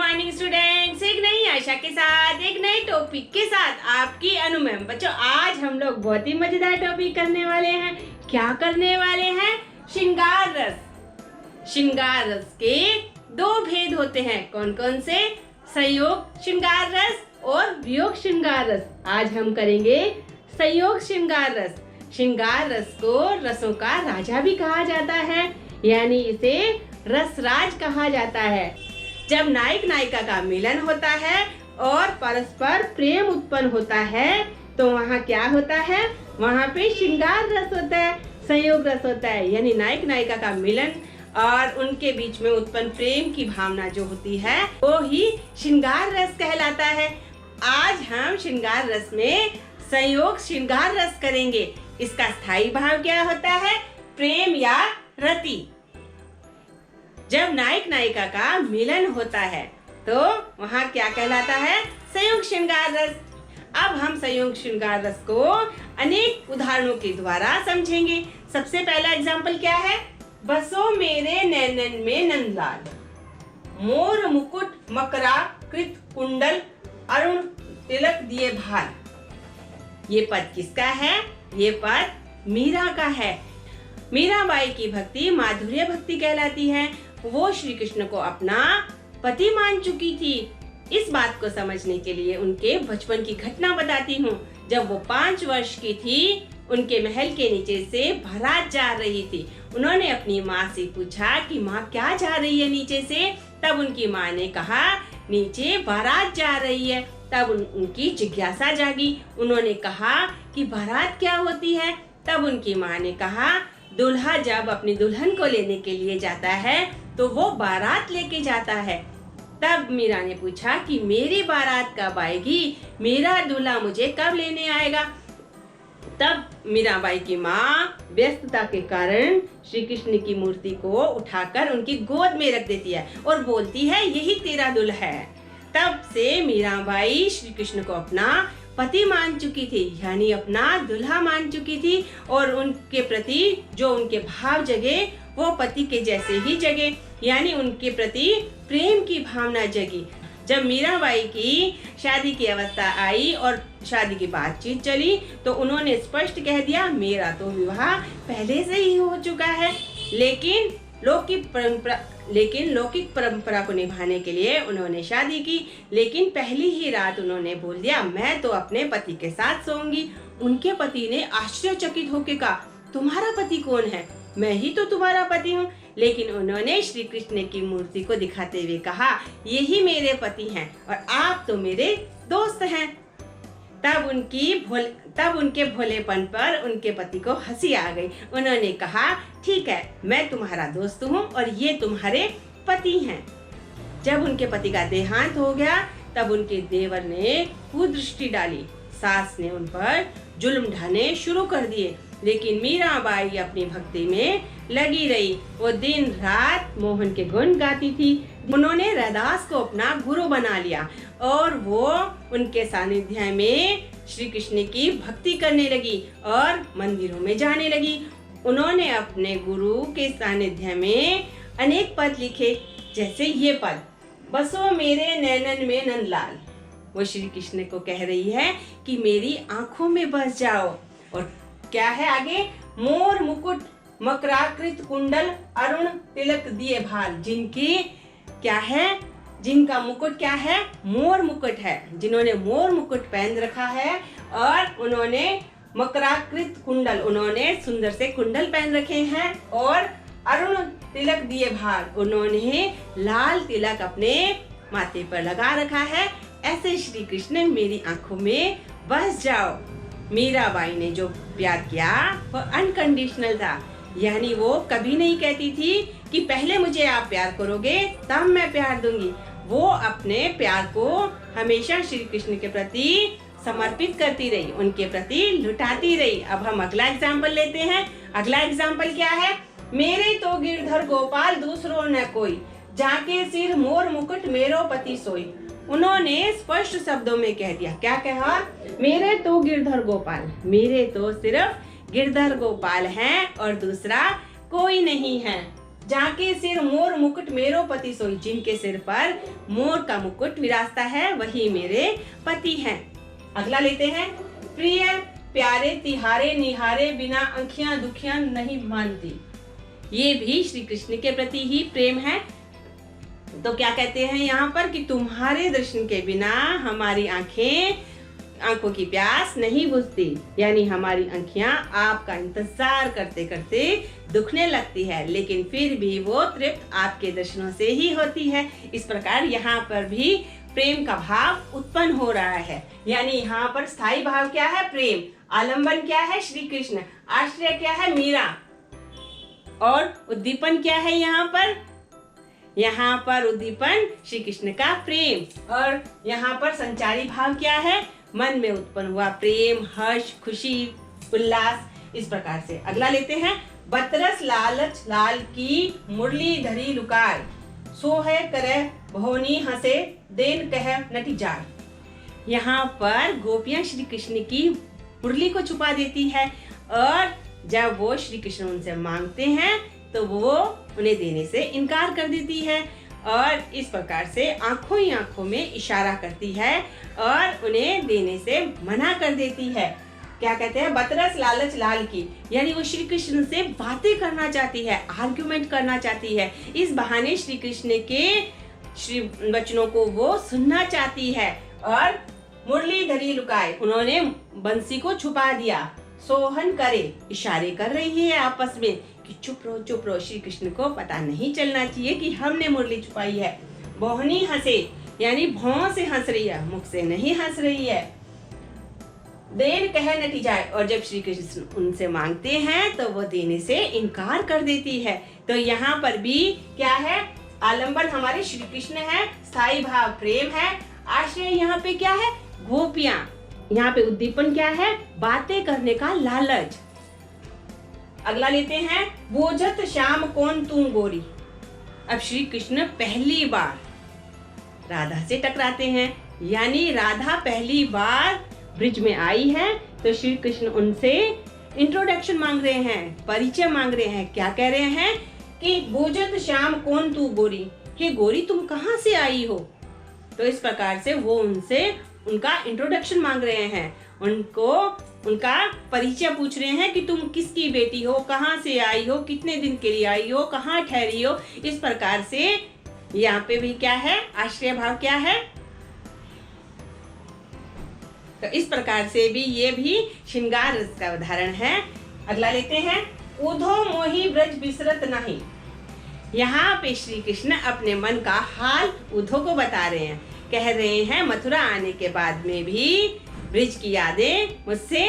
Morning students, एक नई आशा के साथ एक नए टॉपिक के साथ आपकी अनु मैम। बच्चों, आज हम लोग बहुत ही मजेदार टॉपिक करने वाले हैं। क्या करने वाले हैं? श्रृंगार रस। श्रृंगार रस के दो भेद होते हैं। कौन कौन से? संयोग श्रृंगार रस और वियोग श्रृंगार रस। आज हम करेंगे संयोग श्रृंगार रस। श्रृंगार रस को रसों का राजा भी कहा जाता है, यानी इसे रसराज कहा जाता है। जब नायक नायिका का मिलन होता है और परस्पर प्रेम उत्पन्न होता है तो वहाँ क्या होता है? वहाँ पे श्रृंगार रस होता है, संयोग रस होता है। यानी नायक नायिका का मिलन और उनके बीच में उत्पन्न प्रेम की भावना जो होती है वो ही श्रृंगार रस कहलाता है। आज हम श्रृंगार रस में संयोग श्रृंगार रस करेंगे। इसका स्थायी भाव क्या होता है? प्रेम या रति। जब नायक नायिका का मिलन होता है तो वहाँ क्या कहलाता है? संयोग श्रृंगार रस। अब हम संयोग श्रृंगार रस को अनेक उदाहरणों के द्वारा समझेंगे। सबसे पहला एग्जाम्पल क्या है? बसो मेरे नैनन में नंदलाल, मोर मुकुट मकरा कृत कुंडल अरुण तिलक दिए भाल। ये पद किसका है? ये पद मीरा का है। मीराबाई की भक्ति माधुर्य भक्ति कहलाती है। वो श्री कृष्ण को अपना पति मान चुकी थी। इस बात को समझने के लिए उनके बचपन की घटना बताती हूँ। जब वो 5 वर्ष की थी, उनके महल के नीचे से बारात जा रही थी। उन्होंने अपनी माँ से पूछा कि माँ क्या जा रही है नीचे से? तब उनकी माँ ने कहा नीचे बारात जा रही है। तब उनकी जिज्ञासा जागी। उन्होंने कहा कि बारात क्या होती है? तब उनकी माँ ने कहा दूल्हा जब अपनी दुल्हन को लेने के लिए जाता है तो वो बारात लेके जाता है। तब मीरा ने पूछा कि मेरी बारात कब आएगी? मेरा दूल्हा मुझे कब लेने आएगा? तब मीराबाई की माँ व्यस्तता के कारण श्री कृष्ण की मूर्ति को उठाकर उनकी गोद में रख देती है और बोलती है यही तेरा दूल्हा है। तब से मीराबाई श्री कृष्ण को अपना पति मान चुकी थी, यानी अपना दूल्हा मान चुकी थी। और उनके प्रति जो उनके भाव जगे वो पति के जैसे ही जगे, यानी उनके प्रति प्रेम की भावना जगी। जब मीराबाई की शादी की अवस्था आई और शादी की बातचीत चली तो उन्होंने स्पष्ट कह दिया मेरा तो विवाह पहले से ही हो चुका है। लेकिन लौकिक परंपरा को निभाने के लिए उन्होंने शादी की। लेकिन पहली ही रात उन्होंने बोल दिया मैं तो अपने पति के साथ सोऊंगी। उनके पति ने आश्चर्यचकित होकर कहा तुम्हारा पति कौन है? मैं ही तो तुम्हारा पति हूँ। लेकिन उन्होंने श्री कृष्ण की मूर्ति को दिखाते हुए कहा यही मेरे पति हैं और आप तो मेरे दोस्त हैं। तब उनके भोलेपन पर उनके पति को हंसी आ गई। उन्होंने कहा ठीक है, मैं तुम्हारा दोस्त हूँ और ये तुम्हारे पति हैं। जब उनके पति का देहांत हो गया तब उनके देवर ने कुदृष्टि डाली। सास ने उन पर जुल्म ढाने शुरू कर दिए। लेकिन मीराबाई अपनी भक्ति में लगी रही। वो दिन रात मोहन के गुण गाती थी। उन्होंने रैदास को अपना गुरु बना लिया और वो उनके सानिध्य में श्री कृष्ण की भक्ति करने लगी और मंदिरों में जाने लगी। उन्होंने अपने गुरु के सानिध्य में अनेक पद लिखे, जैसे ये पद बसो मेरे नैनन में नंदलाल। वो श्री कृष्ण को कह रही है कि मेरी आंखों में बस जाओ। और क्या है आगे? मोर मुकुट मकराकृत कुंडल अरुण तिलक दिए भाल। जिनकी क्या है? जिनका मुकुट क्या है? मोर मुकुट है। जिन्होंने मोर मुकुट पहन रखा है और उन्होंने मकराकृत कुंडल, उन्होंने सुंदर से कुंडल पहन रखे हैं और अरुण तिलक दिए भाल, उन्होंने लाल तिलक अपने माथे पर लगा रखा है। ऐसे श्री कृष्ण मेरी आंखों में बस जाओ। मीराबाई ने जो प्यार किया वो अनकंडीशनल था, यानी वो कभी नहीं कहती थी कि पहले मुझे आप प्यार करोगे तब मैं प्यार दूंगी। वो अपने प्यार को हमेशा श्री कृष्ण के प्रति समर्पित करती रही, उनके प्रति लुटाती रही। अब हम अगला एग्जाम्पल लेते हैं। अगला एग्जाम्पल क्या है? मेरे तो गिरधर गोपाल दूसरो न कोई, जाके सिर मोर मुकुट मेरो पति सोई। उन्होंने स्पष्ट शब्दों में कह दिया। क्या कहा? मेरे तो गिरधर गोपाल, मेरे तो सिर्फ गिरधर गोपाल हैं और दूसरा कोई नहीं है। जाके सिर मोर मुकुट मेरो पति सोई, जिनके सिर पर मोर का मुकुट विराजता है वही मेरे पति हैं। अगला लेते हैं, प्रिय प्यारे तिहारे निहारे बिना आँखियां दुखियां नहीं मानती। ये भी श्री कृष्ण के प्रति ही प्रेम है। तो क्या कहते हैं यहाँ पर कि तुम्हारे दर्शन के बिना हमारी आंखों की प्यास नहीं बुझती, यानी हमारी आँखियां आपका इंतजार करते करते दुखने लगती है, लेकिन फिर भी वो तृप्त आपके दर्शनों से ही होती है। इस प्रकार यहाँ पर भी प्रेम का भाव उत्पन्न हो रहा है, यानी यहाँ पर स्थायी भाव क्या है? प्रेम। आलंबन क्या है? श्री कृष्ण। आश्रय क्या है? मीरा। और उद्दीपन क्या है यहाँ पर? यहाँ पर उद्दीपन श्री कृष्ण का प्रेम। और यहाँ पर संचारी भाव क्या है? मन में उत्पन्न हुआ प्रेम, हर्ष, खुशी, उल्लास। इस प्रकार से अगला लेते हैं, बतरस लालच लाल की मुरली धरी लुकाय, सो है करे भोनी हंसे देन कह नटी जाय। यहाँ पर गोपियां श्री कृष्ण की मुरली को छुपा देती है, और जब वो श्री कृष्ण उनसे मांगते हैं तो वो उन्हें देने से इनकार कर देती है, और इस प्रकार से आंखों ही आंखों में इशारा करती है और उन्हें देने से मना कर देती है। क्या कहते हैं? बतरस लालच लाल की, यानी वो श्री कृष्ण से बातें करना चाहती है, आर्ग्यूमेंट करना चाहती है। इस बहाने श्री कृष्ण के श्री वचनों को वो सुनना चाहती है। और मुरली धरी लुकाए, उन्होंने बंसी को छुपा दिया। सोहन करे, इशारे कर रही है आपस में कि चुप रहो, श्री कृष्ण को पता नहीं चलना चाहिए कि हमने मुरली छुपाई है। बोहनी हंसे, यानी भौं से हंस रही है, मुख से नहीं हंस रही है। देन कह नटी जाए, और जब श्री कृष्ण उनसे मांगते हैं तो वो देने से इनकार कर देती है। तो यहाँ पर भी क्या है? आलंबन हमारे श्री कृष्ण है, स्थायी भाव प्रेम है, आश्रय यहाँ पे क्या है? गोपियां। यहाँ पे उद्दीपन क्या है? बातें करने का लालच। अगला लेते हैं, बोझत श्याम कौन तू गोरी। अब श्री कृष्ण पहली बार राधा से टकराते हैं, यानी राधा पहली बार ब्रिज में आई है, तो श्री कृष्ण उनसे इंट्रोडक्शन मांग रहे हैं, परिचय मांग रहे हैं। क्या कह रहे हैं कि बोझत श्याम कौन तू गोरी, हे गोरी तुम कहाँ से आई हो। तो इस प्रकार से वो उनसे उनका इंट्रोडक्शन मांग रहे हैं, उनको उनका परिचय पूछ रहे हैं कि तुम किसकी बेटी हो, कहाँ से आई हो, कितने दिन के लिए आई हो, कहाँ ठहरी हो। इस प्रकार से यहाँ पे भी क्या है? आश्रय भाव क्या है? तो इस प्रकार से भी ये भी श्रृंगार रस का उदाहरण है। अगला लेते हैं, उधो मोही ब्रज बिसरत नहीं। यहाँ पे श्री कृष्ण अपने मन का हाल उधो को बता रहे हैं, कह रहे हैं मथुरा आने के बाद में भी ब्रिज की यादें मुझसे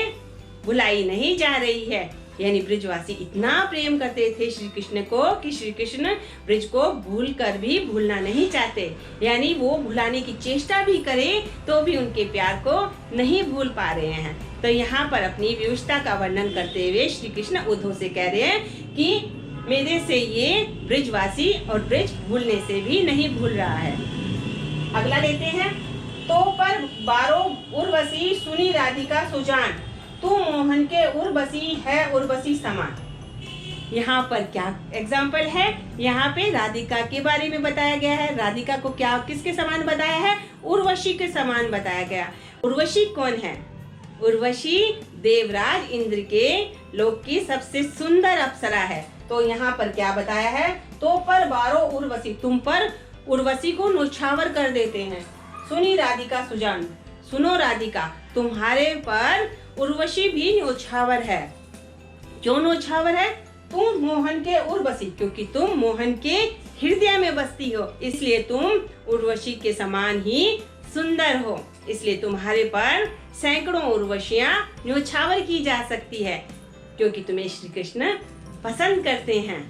भुलाई नहीं जा रही है। यानी ब्रिजवासी इतना प्रेम करते थे श्री कृष्ण को कि श्री कृष्ण ब्रिज को भूल कर भी भूलना नहीं चाहते, यानी वो भुलाने की चेष्टा भी करे तो भी उनके प्यार को नहीं भूल पा रहे हैं। तो यहाँ पर अपनी विवशता का वर्णन करते हुए श्री कृष्ण उद्धव से कह रहे हैं कि मेरे से ये ब्रिजवासी और ब्रिज भूलने से भी नहीं भूल रहा है। अगला लेते हैं, तो पर 12 उर्वशी सुनी राधिका सुजान, तू मोहन के उर्वशी है उर्वशी समान। यहाँ पर क्या एग्जाम्पल है? यहाँ पे राधिका के बारे में बताया गया है। राधिका को क्या किसके समान बताया है? उर्वशी के समान बताया गया। उर्वशी कौन है? उर्वशी देवराज इंद्र के लोक की सबसे सुंदर अप्सरा है। तो यहाँ पर क्या बताया है? तो पर 12 उर्वशी, तुम पर उर्वशी को न्योछावर कर देते हैं। सुनी राधिका सुजान, सुनो राधिका, तुम्हारे पर उर्वशी भी न्योछावर है। क्यों न्योछावर है? तुम मोहन के उर्वशी, क्योंकि तुम मोहन के हृदय में बसती हो, इसलिए तुम उर्वशी के समान ही सुंदर हो। इसलिए तुम्हारे पर सैकड़ों उर्वशियां न्योछावर की जा सकती है, क्योंकि तुम्हें श्री कृष्ण पसंद करते हैं।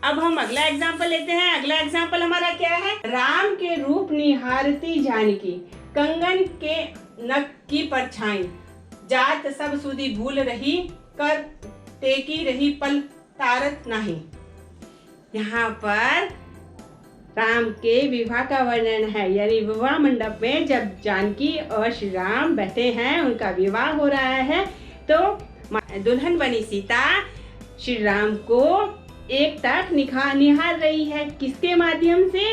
अब हम अगला एग्जाम्पल लेते हैं। अगला एग्जाम्पल हमारा क्या है? राम के रूप निहारती जानकी, कंगन के नक की परछाई, जात सब सुधी भूल रही, कर टेकी रही पल तारत नहीं। यहाँ पर राम के विवाह का वर्णन है, यानी विवाह मंडप में जब जानकी और श्री राम बैठे हैं, उनका विवाह हो रहा है, तो दुल्हन बनी सीता श्री राम को एकटक निहार रही है। किसके माध्यम से?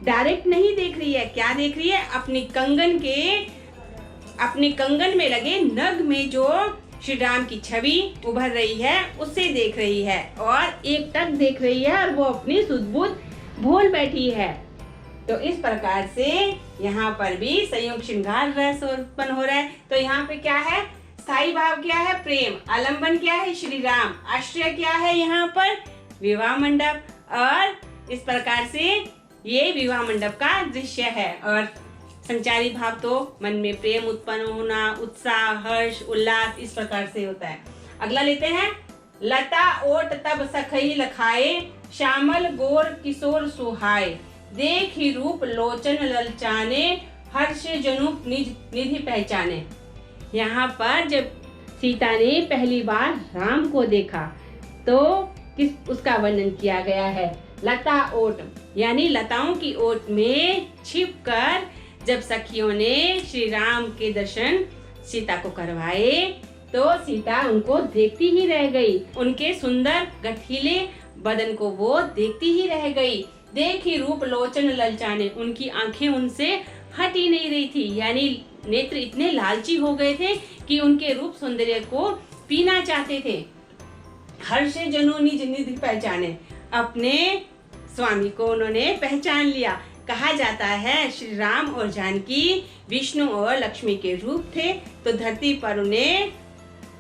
डायरेक्ट नहीं देख रही है। क्या देख रही है? अपने कंगन में लगे नग में जो श्री राम की छवि उभर रही है उसे देख रही है और एकटक देख रही है और वो अपनी सुध-बुध भूल बैठी है। तो इस प्रकार से यहाँ पर भी संयोग श्रृंगार रस उत्पन्न हो रहा है। तो यहाँ पे क्या है? स्थायी भाव क्या है? प्रेम। आलंबन क्या है? श्री राम। आश्रय क्या है? यहाँ पर विवाह मंडप। और इस प्रकार से ये विवाह मंडप का दृश्य है। और संचारी भाव तो मन में प्रेम उत्पन्न होना, उत्साह, हर्ष, उल्लास, इस प्रकार से होता है। अगला लेते हैं। लता ओट तब सखई लखाए, श्यामल गोर किशोर सुहाए, देख ही रूप लोचन ललचाने, हर्ष जनुप निधि पहचाने। यहाँ पर जब सीता ने पहली बार राम को देखा तो उसका वर्णन किया गया है। लता ओट यानी लताओं की ओट में छिपकर जब सखियों ने श्री राम के दर्शन सीता को करवाए तो सीता उनको देखती ही रह गई। उनके सुंदर गठीले बदन को वो देखती ही रह गई। देखी रूप लोचन ललचाने, उनकी आंखें उनसे हट ही नहीं रही थी। यानी नेत्र इतने लालची हो गए थे कि उनके रूप सौंदर्य को पीना चाहते थे। हर्ष जनु निज निधि पहचाने, अपने स्वामी को उन्होंने पहचान लिया। कहा जाता है श्री राम और जानकी विष्णु और लक्ष्मी के रूप थे, तो धरती पर उन्हें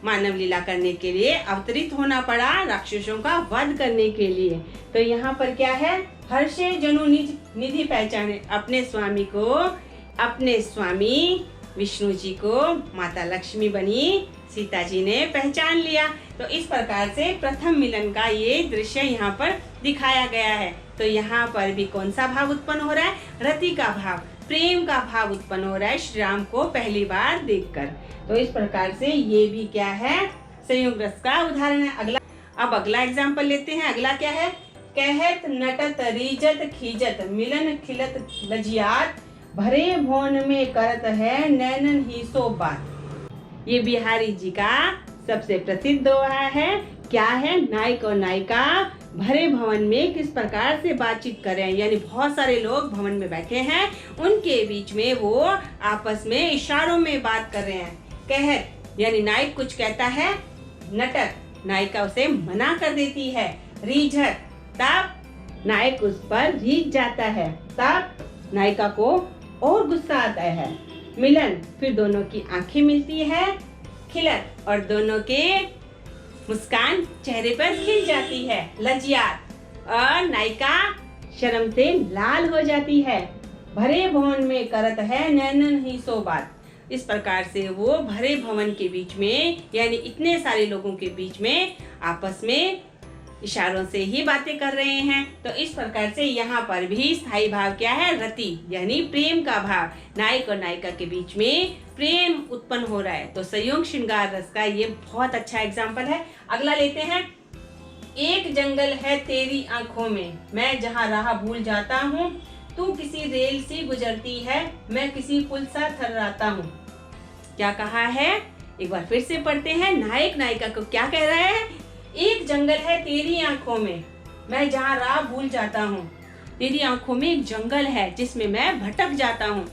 मानव लीला करने के लिए अवतरित होना पड़ा, राक्षसों का वध करने के लिए। तो यहाँ पर क्या है? हर्षे जनु निधि पहचाने, अपने स्वामी विष्णु जी को माता लक्ष्मी बनी सीता जी ने पहचान लिया। तो इस प्रकार से प्रथम मिलन का ये दृश्य यहाँ पर दिखाया गया है। तो यहाँ पर भी कौन सा भाव उत्पन्न हो रहा है? रति का भाव, प्रेम का भाव उत्पन्न हो रहा है श्री राम को पहली बार देखकर। तो इस प्रकार से ये भी क्या है? संयोग रस का उदाहरण है। अगला एग्जाम्पल लेते हैं। अगला क्या है? कहत नटत रीजत खीजत, मिलन खिलत लजियात, भरे भवन में करत है नैनन ही सो बात। ये बिहारी जी का सबसे प्रसिद्ध दोहा है। क्या है? नायक और नायिका भरे भवन में किस प्रकार से बातचीत कर रहे हैं। यानी बहुत सारे लोग भवन में बैठे हैं, उनके बीच में वो आपस में इशारों में बात कर रहे हैं। कहत यानी नायक कुछ कहता है, नटक नायिका उसे मना कर देती है, रीझत तब नायक उस पर रीझ जाता है, तब नायिका को और गुस्सा आता है। मिलन फिर दोनों की आंखें मिलती है, खिलत और दोनों के मुस्कान चेहरे पर खिल जाती है, लज्जात और नायिका शर्म से लाल हो जाती है। भरे भवन में करत है नैनन ही सो बात। इस प्रकार से वो भरे भवन के बीच में यानी इतने सारे लोगों के बीच में आपस में इशारों से ही बातें कर रहे हैं। तो इस प्रकार से यहाँ पर भी स्थायी भाव क्या है? रति यानी प्रेम का भाव। नायक और नायिका के बीच में प्रेम उत्पन्न हो रहा है। तो संयोग श्रृंगार रस का ये बहुत अच्छा एग्जाम्पल है। अगला लेते हैं। एक जंगल है तेरी आंखों में, मैं जहाँ राह भूल जाता हूँ, तू किसी रेल सी गुजरती है, मैं किसी पुल सा थर्राता हूँ। क्या कहा है? एक बार फिर से पढ़ते हैं। नायक नायिका को क्या कह रहा है? एक जंगल है तेरी आंखों में, मैं जहाँ राह भूल जाता हूँ। तेरी आंखों में एक जंगल है जिसमें मैं भटक जाता हूँ।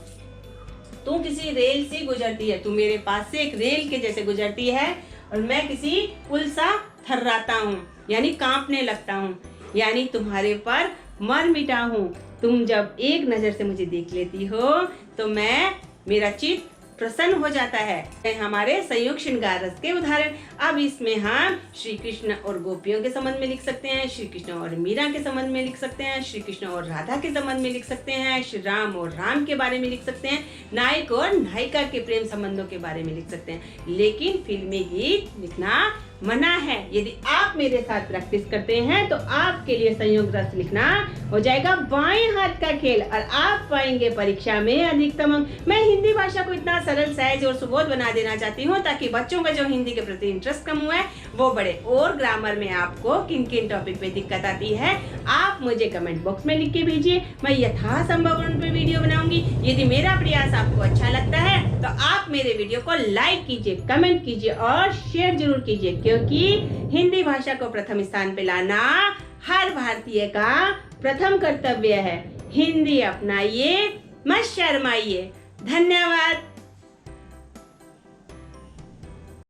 तू किसी रेल से गुजरती है, तू मेरे पास से एक रेल के जैसे गुजरती है और मैं किसी पुल सा थर्राता हूँ यानी कांपने लगता हूँ, यानी तुम्हारे पर मर मिटा हूँ। तुम जब एक नजर से मुझे देख लेती हो तो मेरा चित्त प्रसन्न हो जाता है। हमारे संयोग श्रृंगार रस के उदाहरण। अब इसमें हम श्री कृष्ण और गोपियों के संबंध में लिख सकते हैं, श्री कृष्ण और मीरा के संबंध में लिख सकते हैं, श्री कृष्ण और राधा के संबंध में लिख सकते हैं, श्री राम और राम के बारे में लिख सकते हैं, नायक और नायिका के प्रेम संबंधों के बारे में लिख सकते हैं। लेकिन फिल्मी गीत लिखना मना है। यदि आप मेरे साथ प्रैक्टिस करते हैं तो आपके लिए संयोग रस लिखना हो जाएगा बाएं हाथ का खेल और आप पाएंगे परीक्षा में अधिकतम अंक। मैं हिंदी भाषा को इतना सरल, सहज और सुबोध बना देना चाहती हूँ ताकि बच्चों का जो हिंदी के प्रति इंटरेस्ट कम हुआ है वो बढ़े। और ग्रामर में आपको किन किन टॉपिक पे दिक्कत आती है आप मुझे कमेंट बॉक्स में लिख के भेजिए, मैं यथासंभव उन पे वीडियो बनाऊंगी। यदि मेरा प्रयास आपको अच्छा लगता है तो आप मेरे वीडियो को लाइक कीजिए, कमेंट कीजिए और शेयर जरूर कीजिए, क्योंकि हिंदी भाषा को प्रथम स्थान पे लाना हर भारतीय का प्रथम कर्तव्य है। हिंदी अपनाइए, मत शर्माइए। धन्यवाद।